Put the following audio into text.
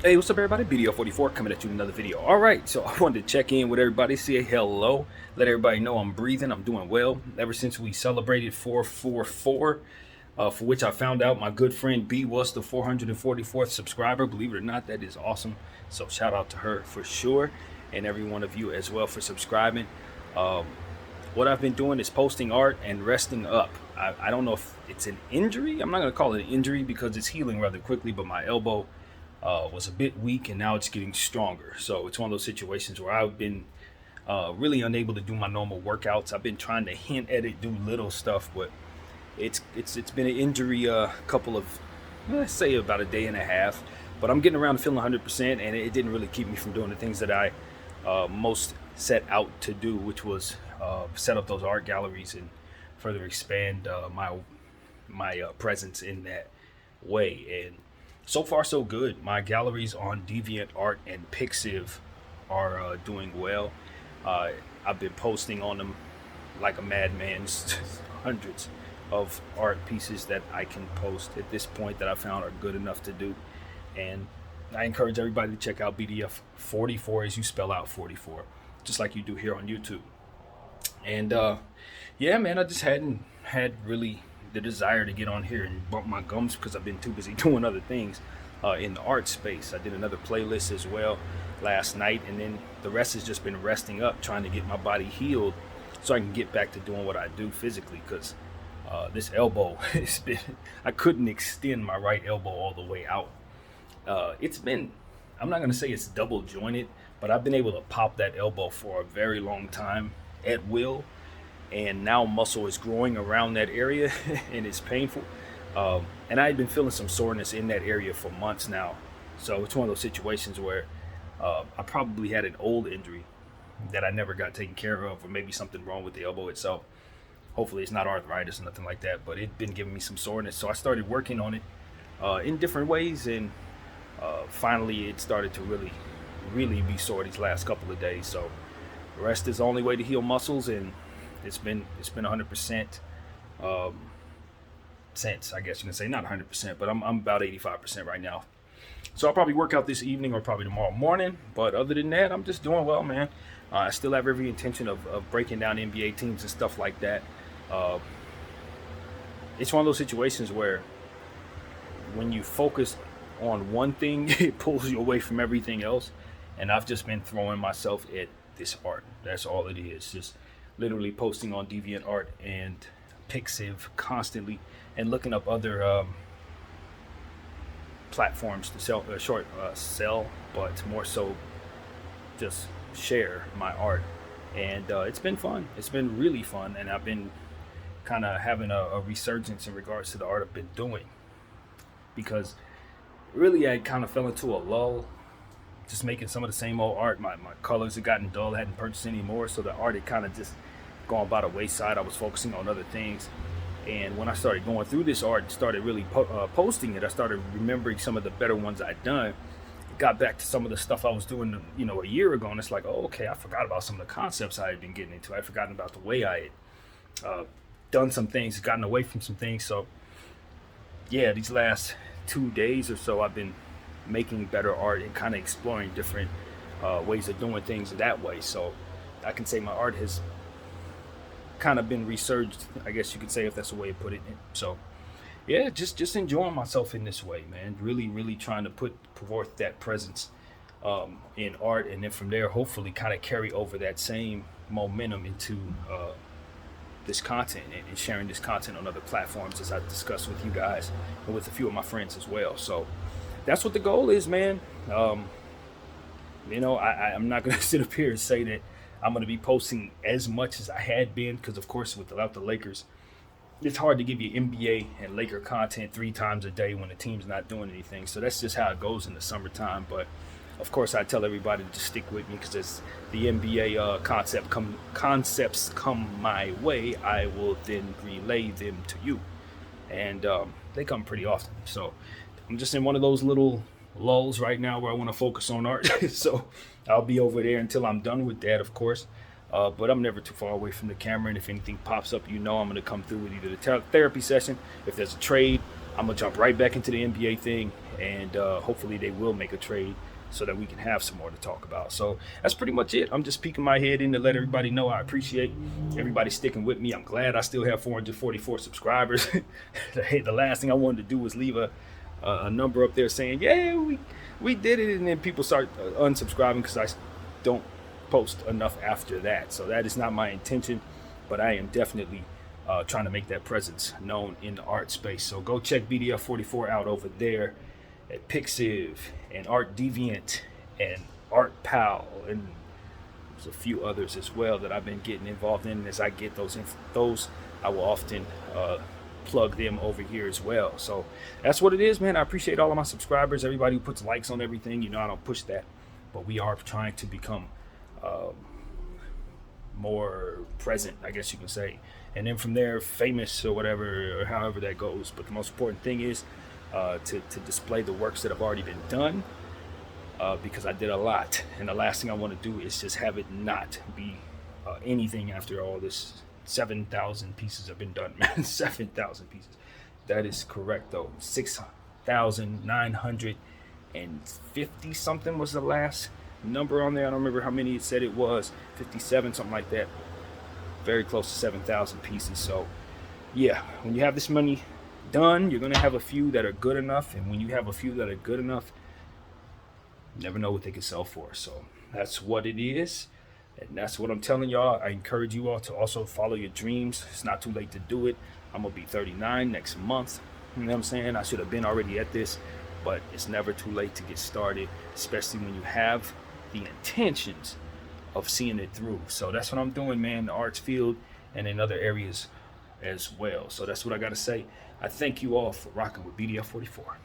Hey, what's up, everybody? BDF 44 coming at you with another video. All right, so I wanted to check in with everybody, say hello, let everybody know I'm breathing, I'm doing well. Ever since we celebrated 444, for which I found out my good friend B was the 444th subscriber. Believe it or not, that is awesome. So shout out to her for sure, and every one of you as well for subscribing. Um, what I've been doing is posting art and resting up. I don't know if it's an injury. I'm not going to call it an injury because it's healing rather quickly, but my elbow was a bit weak and now it's getting stronger. So it's one of those situations where I've been really unable to do my normal workouts. I've been trying to hint at it, do little stuff, but it's been an injury couple of, let's say about a day and a half. But I'm getting around to feeling 100%, and it didn't really keep me from doing the things that I most set out to do, which was set up those art galleries and further expand my presence in that way. And so far so good. My galleries on DeviantArt and Pixiv are doing well. I've been posting on them like a madman. Hundreds of art pieces that I can post at this point that I found are good enough to do. And I encourage everybody to check out BDF 44 as you spell out 44, just like you do here on YouTube. And yeah, man, I just hadn't had really the desire to get on here and bump my gums because I've been too busy doing other things in the art space. I did another playlist as well last night, and then the rest has just been resting up, trying to get my body healed so I can get back to doing what I do physically, because this elbow, I couldn't extend my right elbow all the way out. It's been, I'm not going to say it's double jointed, but I've been able to pop that elbow for a very long time at will, and now muscle is growing around that area and it's painful. And I had been feeling some soreness in that area for months now. So it's one of those situations where I probably had an old injury that I never got taken care of, or maybe something wrong with the elbow itself. Hopefully it's not arthritis or nothing like that, but it'd been giving me some soreness. So I started working on it in different ways, and finally it started to really be sore these last couple of days. So rest is the only way to heal muscles, and it's been 100% since, I guess you can say, not 100%, but I'm about 85% right now. So I'll probably work out this evening or probably tomorrow morning. But other than that, I'm just doing well, man. I still have every intention of breaking down NBA teams and stuff like that. It's one of those situations where when you focus on one thing, it pulls you away from everything else. And I've just been throwing myself at this art. That's all it is. Just literally posting on DeviantArt and Pixiv constantly, and looking up other platforms to sell, but more so just share my art. And it's been fun. It's been really fun, and I've been kind of having a resurgence in regards to the art I've been doing, because really I kind of fell into a lull, just making some of the same old art. My colors had gotten dull. I hadn't purchased any more, so the art had kind of just gone by the wayside. I was focusing on other things. And when I started going through this art and started really posting it, I started remembering some of the better ones I'd done. Got back to some of the stuff I was doing, a year ago, and it's like, oh, okay, I forgot about some of the concepts I had been getting into. I'd forgotten about the way I had done some things, gotten away from some things. So, yeah, these last 2 days or so, I've been making better art and kind of exploring different ways of doing things that way. So I can say my art has kind of been resurged, I guess you could say, if that's a way to put it. So yeah, just enjoying myself in this way, man. Really trying to put forth that presence in art, and then from there hopefully kind of carry over that same momentum into this content, and sharing this content on other platforms, as I discussed with you guys and with a few of my friends as well. So that's what the goal is, man. I'm not gonna sit up here and say that I'm going to be posting as much as I had been, because of course without the Lakers, it's hard to give you NBA and Laker content 3 times a day when the team's not doing anything. So that's just how it goes in the summertime. But of course I tell everybody to just stick with me, because as the NBA concepts come my way, I will then relay them to you. And they come pretty often. So I'm just in one of those little lulls right now where I want to focus on art. So I'll be over there until I'm done with that, of course. But I'm never too far away from the camera, and if anything pops up, I'm going to come through with either the therapy session, if there's a trade, I'm gonna jump right back into the NBA thing, and hopefully they will make a trade so that we can have some more to talk about. So that's pretty much it. I'm just peeking my head in to let everybody know I appreciate everybody sticking with me. I'm glad I still have 444 subscribers. Hey, the last thing I wanted to do was leave a number up there saying, yeah, we did it, and then people start unsubscribing because I don't post enough after that. So that is not my intention, but I am definitely trying to make that presence known in the art space. So go check BDF 44 out over there at Pixiv and Art Deviant and Art Pal, and there's a few others as well that I've been getting involved in. As I get those I will often plug them over here as well. So that's what it is, man. I appreciate all of my subscribers, everybody who puts likes on everything. You know, I don't push that, but we are trying to become more present, I guess you can say, and then from there famous or whatever, or however that goes. But the most important thing is to display the works that have already been done, because I did a lot, and the last thing I want to do is just have it not be anything after all this. 7,000 pieces have been done, man. 7,000 pieces. That is correct, though. 6,950 something was the last number on there. I don't remember how many it said it was. 57, something like that. Very close to 7,000 pieces. So yeah, when you have this many done, you're gonna have a few that are good enough, and when you have a few that are good enough, you never know what they can sell for. So that's what it is, and that's what I'm telling y'all. I encourage you all to also follow your dreams. It's not too late to do it. I'm gonna be 39 next month. You know what I'm saying? I should have been already at this, but it's never too late to get started, especially when you have the intentions of seeing it through. So that's what I'm doing, man, in the arts field and in other areas as well. So that's what I got to say. I thank you all for rocking with BDF 44.